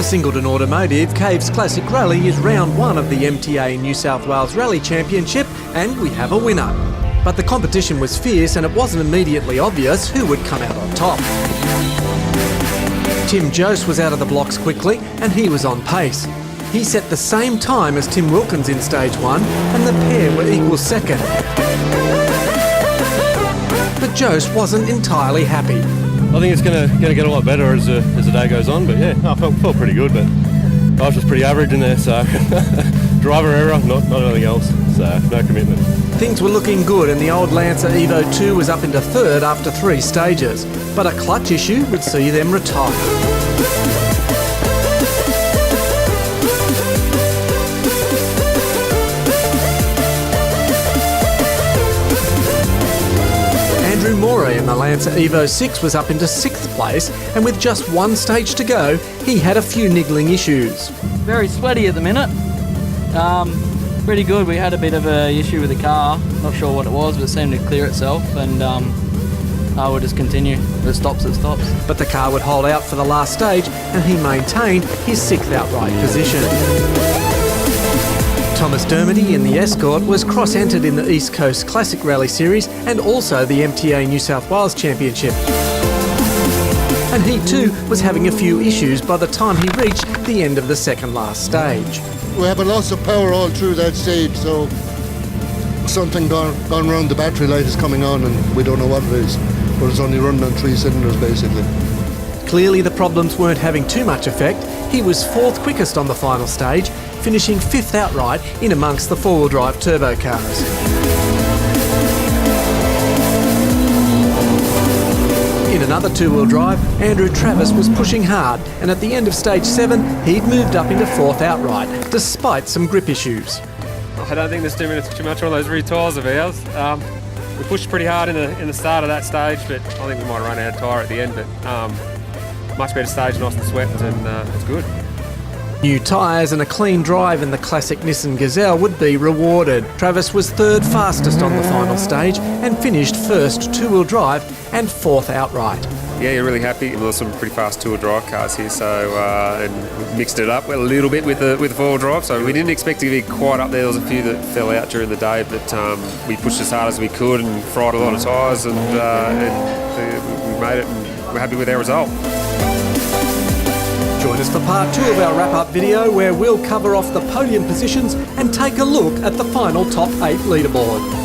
Singleton Automotive, Caves Classic Rally is round one of the MTA New South Wales Rally Championship, and we have a winner. But the competition was fierce and it wasn't immediately obvious who would come out on top. Tim Joass was out of the blocks quickly and he was on pace. He set the same time as Tim Wilkins in stage one and the pair were equal second. But Joass wasn't entirely happy. I think it's going to get a lot better as the day goes on, but yeah, no, I felt pretty good, but I was just pretty average in there, so driver error, not anything else, so no commitment. Things were looking good and the old Lancer Evo 2 was up into third after 3 stages, but a clutch issue would see them retire. Maurer in the Lancer Evo 6 was up into 6th place, and with just 1 stage to go, he had a few niggling issues. Very sweaty at the minute. Pretty good. We had a bit of an issue with the car. Not sure what it was, but it seemed to clear itself, and I would just continue. If it stops, it stops. But the car would hold out for the last stage, and he maintained his 6th outright position. Thomas Dermody in the Escort was cross-entered in the East Coast Classic Rally Series and also the MTA New South Wales Championship. And he too was having a few issues by the time he reached the end of the second last stage. We have a loss of power all through that stage, so something gone wrong. The battery light is coming on and we don't know what it is, but it's only running on 3 cylinders basically. Clearly the problems weren't having too much effect. He was 4th quickest on the final stage, finishing 5th outright in amongst the 4-wheel drive turbo cars. In another 2-wheel drive, Andrew Travis was pushing hard, and at the end of stage 7, he'd moved up into 4th outright, despite some grip issues. I don't think there's too much on those rear tyres of ours. We pushed pretty hard in the start of that stage, but I think we might have run out of tyre at the end, but much better stage, nice and swept, and it's good. New tyres and a clean drive in the classic Nissan Gazelle would be rewarded. Travis was 3rd fastest on the final stage and finished 1st 2-wheel drive and 4th outright. Yeah, you're really happy. There were some pretty fast 2-wheel drive cars here, so and we mixed it up a little bit with the 4-wheel drive. So we didn't expect to be quite up there. There was a few that fell out during the day, but we pushed as hard as we could and fried a lot of tyres, and we made it, and we're happy with our result. Join us for part 2 of our wrap-up video, where we'll cover off the podium positions and take a look at the final top 8 leaderboard.